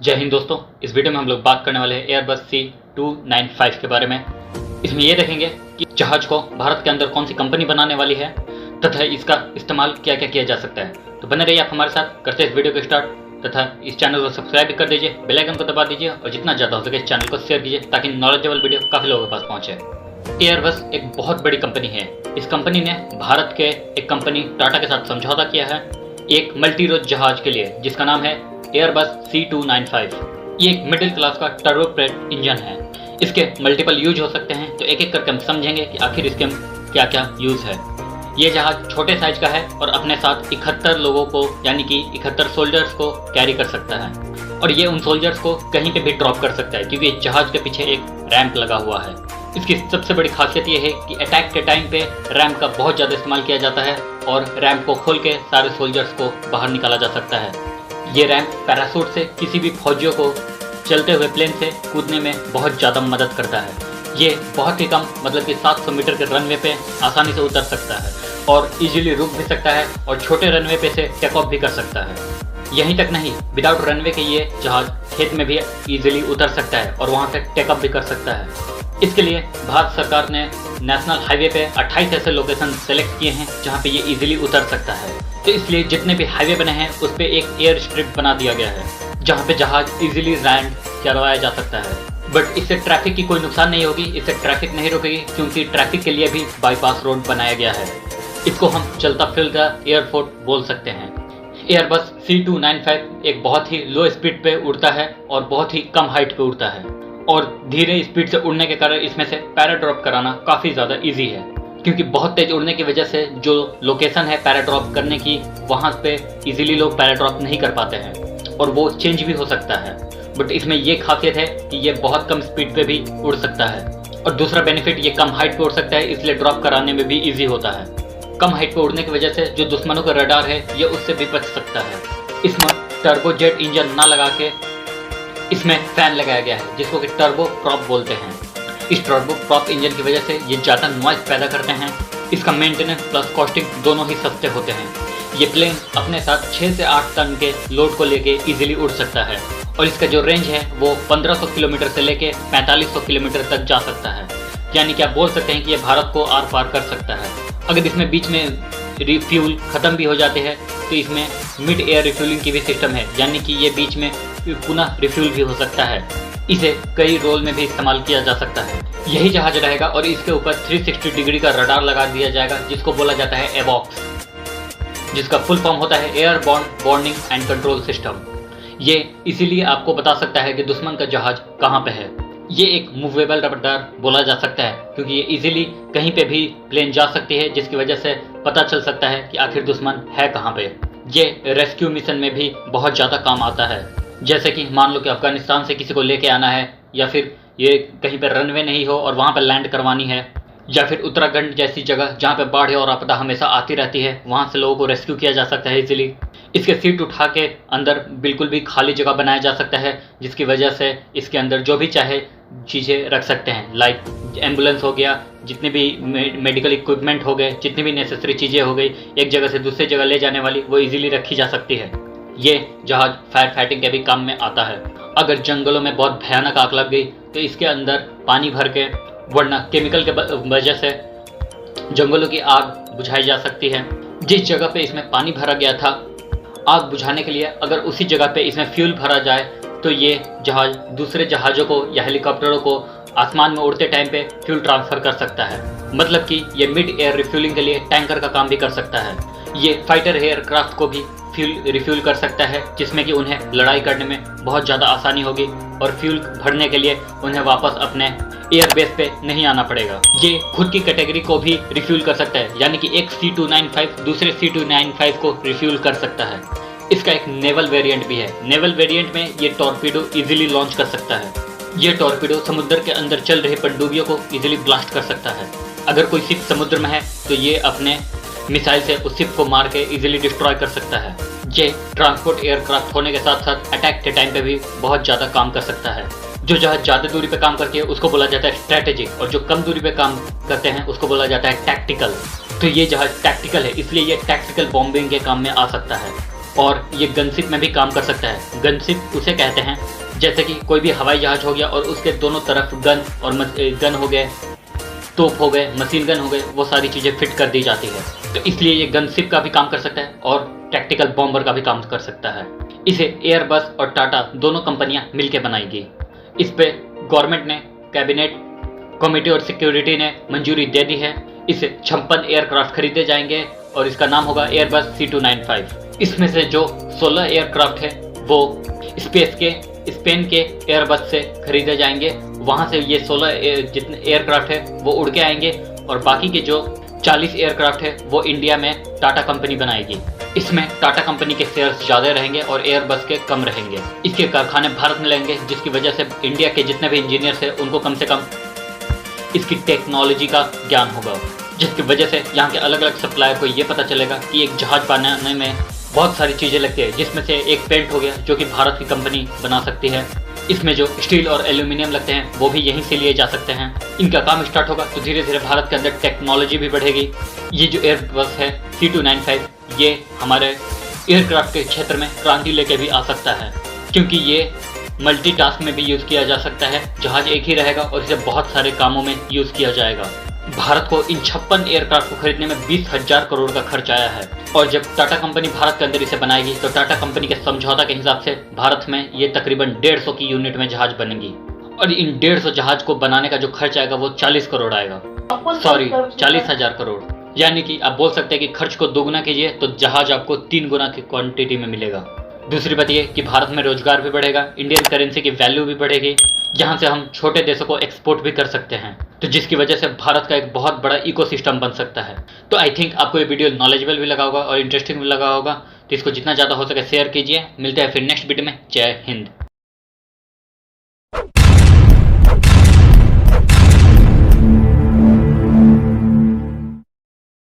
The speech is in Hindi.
जय हिंद दोस्तों, इस वीडियो में हम लोग बात करने वाले हैं एयरबस C295 के बारे में। इसमें यह देखेंगे कि जहाज को भारत के अंदर कौन सी कंपनी बनाने वाली है तथा इसका इस्तेमाल क्या क्या किया जा सकता है। तो बने रहिए आप हमारे साथ, करते हैं इस वीडियो को स्टार्ट तथा इस चैनल को सब्सक्राइब भी कर दीजिए, बेल आइकन को दबा दीजिए और जितना ज़्यादा हो सके इस चैनल को शेयर कीजिए ताकि नॉलेजेबल वीडियो काफ़ी लोगों के पास पहुँचे। एयरबस एक बहुत बड़ी कंपनी है। इस कंपनी ने भारत के एक कंपनी टाटा के साथ समझौता किया है एक मल्टी रोज जहाज के लिए जिसका नाम है एयरबस C295। ये एक मिडिल क्लास का टर्बोप्रोप इंजन है। इसके मल्टीपल यूज हो सकते हैं, तो एक एक करके हम समझेंगे कि आखिर इसके क्या क्या यूज है। ये जहाज छोटे साइज का है और अपने साथ 71 लोगों को यानी कि 71 सोल्जर्स को कैरी कर सकता है और ये उन सोल्जर्स को कहीं पे भी ड्रॉप कर सकता है क्योंकि इस जहाज के पीछे एक रैंप लगा हुआ है। इसकी सबसे बड़ी खासियत ये है कि अटैक के टाइम पे रैंप का बहुत ज़्यादा इस्तेमाल किया जाता है और रैंप को खोल के सारे सोल्जर्स को बाहर निकाला जा सकता है। ये रैंप पैराशूट से किसी भी फौजियों को चलते हुए प्लेन से कूदने में बहुत ज़्यादा मदद करता है। ये बहुत ही कम मतलब कि 700 मीटर के रनवे पे आसानी से उतर सकता है और इजीली रुक भी सकता है और छोटे रनवे पे से टेक ऑफ भी कर सकता है। यहीं तक नहीं, विदाउट रनवे के ये जहाज खेत में भी इजीली उतर सकता है और वहाँ से टेक ऑफ भी कर सकता है। इसके लिए भारत सरकार ने नेशनल हाईवे पे 28 ऐसे लोकेशन सेलेक्ट किए हैं जहाँ पे ये इजीली उतर सकता है। तो इसलिए जितने भी हाईवे बने हैं उस पर एक एयर स्ट्रिप बना दिया गया है जहाँ पे जहाज इजीली लैंड करवाया जा सकता है। बट इससे ट्रैफिक की कोई नुकसान नहीं होगी, इससे ट्रैफिक नहीं रुकेगी क्योंकि ट्रैफिक के लिए भी बाईपास रोड बनाया गया है। इसको हम चलता फिरता एयरपोर्ट बोल सकते हैं। एयरबस C295 एक बहुत ही लो स्पीड पे उड़ता है और बहुत ही कम हाइट पे उड़ता है और धीरे स्पीड से उड़ने के कारण इसमें से पैराड्रॉप कराना काफ़ी ज़्यादा इजी है क्योंकि बहुत तेज उड़ने की वजह से जो लोकेशन है पैराड्रॉप करने की वहाँ पे इजीली लोग पैराड्रॉप नहीं कर पाते हैं और वो चेंज भी हो सकता है। बट इसमें ये खासियत है कि ये बहुत कम स्पीड पे भी उड़ सकता है और दूसरा बेनिफिट ये कम हाइट पे उड़ सकता है, इसलिए ड्रॉप कराने में भी ईजी होता है। कम हाइट पे उड़ने की वजह से जो दुश्मनों का रडार है ये उससे भी बच सकता है। इसमें टर्बोजेट इंजन ना लगा के इसमें फैन लगाया गया है जिसको कि टर्बो प्रॉप बोलते हैं। इस टर्बो प्रॉप इंजन की वजह से ये ज़्यादा नॉइज पैदा करते हैं। इसका मेंटेनेंस प्लस कॉस्टिंग दोनों ही सस्ते होते हैं। ये प्लेन अपने साथ 6 से 8 टन के लोड को लेके इजीली उड़ सकता है और इसका जो रेंज है वो 1500 किलोमीटर से लेके 4500 किलोमीटर तक जा सकता है। यानी कि आप बोल सकते हैं कि ये भारत को आर पार कर सकता है। अगर इसमें बीच में रिफ्यूल ख़त्म भी हो जाते हैं तो इसमें मिड एयर रिफ्यूलिंग की भी सिस्टम है, यानी कि ये बीच में पुनः रिफ्यूल भी हो सकता है। इसे कई रोल में भी इस्तेमाल किया जा सकता है। यही जहाज रहेगा और इसके ऊपर 360 डिग्री का रडार लगा दिया जाएगा जिसको बोला जाता है एवॉक्स, जिसका फुल फॉर्म होता है airborne warning and control system. ये इसीलिए आपको बता सकता है कि दुश्मन का जहाज कहाँ पे है। ये एक मूवेबल रडार बोला जा सकता है क्योंकि ये इजीली कहीं पे भी प्लेन जा सकती है जिसकी वजह से पता चल सकता है कि आखिर दुश्मन है कहाँ पे। ये रेस्क्यू मिशन में भी बहुत ज़्यादा काम आता है, जैसे कि मान लो कि अफगानिस्तान से किसी को लेके आना है या फिर ये कहीं पर रनवे नहीं हो और वहाँ पर लैंड करवानी है या फिर उत्तराखंड जैसी जगह जहाँ पे बाढ़ और आपदा हमेशा आती रहती है, वहाँ से लोगों को रेस्क्यू किया जा सकता है इजीली। इसके सीट उठा के अंदर बिल्कुल भी खाली जगह बनाया जा सकता है जिसकी वजह से इसके अंदर जो भी चाहे चीज़ें रख सकते हैं, लाइक एम्बुलेंस हो गया, जितने भी मेडिकल इक्विपमेंट हो गए, जितनी भी नेसेसरी चीज़ें हो गई एक जगह से दूसरी जगह ले जाने वाली, वो इजीली रखी जा सकती है। ये जहाज फायर फाइटिंग के भी काम में आता है। अगर जंगलों में बहुत भयानक आग लग गई तो इसके अंदर पानी भर के, वरना केमिकल के वजह से जंगलों की आग बुझाई जा सकती है। जिस जगह पे इसमें पानी भरा गया था आग बुझाने के लिए, अगर उसी जगह पे इसमें फ्यूल भरा जाए तो ये जहाज दूसरे जहाज़ों को या हेलीकॉप्टरों को आसमान में उड़ते टाइम पे फ्यूल ट्रांसफ़र कर सकता है। मतलब कि ये मिड एयर रिफ्यूलिंग के लिए टैंकर का काम भी कर सकता है। ये फाइटर एयरक्राफ्ट को भी फ्यूल रिफ्यूल कर सकता है जिसमें कि उन्हें लड़ाई करने में बहुत ज़्यादा आसानी होगी और फ्यूल भरने के लिए उन्हें वापस अपने एयरबेस पे नहीं आना पड़ेगा। ये खुद की कैटेगरी को भी रिफ्यूल कर सकता है, यानी कि एक C295 दूसरे C295 को रिफ्यूल कर सकता है। इसका एक नेवल वेरिएंट भी है। नेवल वेरिएंट में ये टॉर्पीडो इजीली लॉन्च कर सकता है। ये टॉर्पीडो समुद्र के अंदर चल रहे पनडुब्बियों को इजीली ब्लास्ट कर सकता है। अगर कोई शिप समुद्र में है तो ये अपने मिसाइल से उस शिप को मार के इजीली डिस्ट्रॉय कर सकता है। ये ट्रांसपोर्ट एयरक्राफ्ट होने के साथ साथ अटैक के टाइम पे भी बहुत ज़्यादा काम कर सकता है। जो जहाज ज़्यादा दूरी पे काम करती है उसको बोला जाता है स्ट्रैटेजिक और जो कम दूरी पे काम करते हैं उसको बोला जाता है टैक्टिकल। तो ये जहाज टैक्टिकल है, इसलिए ये टैक्टिकल बॉम्बिंग के काम में आ सकता है। और ये गनशिप में भी काम कर सकता है। गनशिप उसे कहते हैं जैसे कि कोई भी हवाई जहाज हो गया और उसके दोनों तरफ गन और गन हो गए, तोप हो गए, मशीन गन हो गए, वो सारी चीज़ें फिट कर दी जाती है। तो इसलिए ये गनशिप का भी काम कर सकता है और टैक्टिकल बॉम्बर का भी काम कर सकता है। इसे एयरबस और टाटा दोनों कंपनियां मिलकर बनाएगी। इस पे गवर्नमेंट ने, कैबिनेट कमेटी और सिक्योरिटी ने मंजूरी दे दी है। इसे 56 एयरक्राफ्ट खरीदे जाएंगे और इसका नाम होगा एयरबस C295। इसमें से जो 16 एयरक्राफ्ट है वो स्पेन के एयरबस से खरीदे जाएंगे। वहाँ से ये 16 जितने एयरक्राफ्ट है वो उड़ के आएंगे और बाकी के जो 40 एयरक्राफ्ट है वो इंडिया में टाटा कंपनी बनाएगी। इसमें टाटा कंपनी के शेयर्स ज़्यादा रहेंगे और एयरबस के कम रहेंगे। इसके कारखाने भारत में लगेंगे, जिसकी वजह से इंडिया के जितने भी इंजीनियर्स हैं उनको कम से कम इसकी टेक्नोलॉजी का ज्ञान होगा, जिसकी वजह से यहाँ के अलग अलग सप्लायर को ये पता चलेगा कि एक जहाज बनाने में बहुत सारी चीज़ें लगती है, जिसमें से एक पेंट हो गया जो कि भारत की कंपनी बना सकती है। इसमें जो स्टील और एल्यूमिनियम लगते हैं वो भी यहीं से लिए जा सकते हैं। इनका काम स्टार्ट होगा तो धीरे धीरे भारत के अंदर टेक्नोलॉजी भी बढ़ेगी। ये जो एयरबस है C295 ये हमारे एयरक्राफ्ट के क्षेत्र में क्रांति लेके भी आ सकता है, क्योंकि ये मल्टीटास्क में भी यूज़ किया जा सकता है। जहाज एक ही रहेगा और इसे बहुत सारे कामों में यूज़ किया जाएगा। भारत को इन 56 एयरक्राफ्ट को खरीदने में 20,000 करोड़ का खर्च आया है और जब टाटा कंपनी भारत के अंदर इसे बनाएगी तो टाटा कंपनी के समझौता के हिसाब से भारत में ये तकरीबन 150 की यूनिट में जहाज बनेंगी और इन 150 जहाज को बनाने का जो खर्च आएगा वो 40 करोड़ आएगा, सॉरी 40,000 करोड़। यानी कि आप बोल सकते हैं कि खर्च को दोगुना कीजिए तो जहाज आपको 3 गुना की क्वांटिटी में मिलेगा। दूसरी बात ये कि भारत में रोजगार भी बढ़ेगा, इंडियन करेंसी की वैल्यू भी बढ़ेगी, जहां से हम छोटे देशों को एक्सपोर्ट भी कर सकते हैं, तो जिसकी वजह से भारत का एक बहुत बड़ा इकोसिस्टम बन सकता है। तो आई थिंक आपको ये वीडियो नॉलेजेबल भी लगा होगा और इंटरेस्टिंग भी लगा होगा, तो इसको जितना ज़्यादा हो सके शेयर कीजिए। मिलते हैं फिर नेक्स्ट वीडियो में। जय हिंद।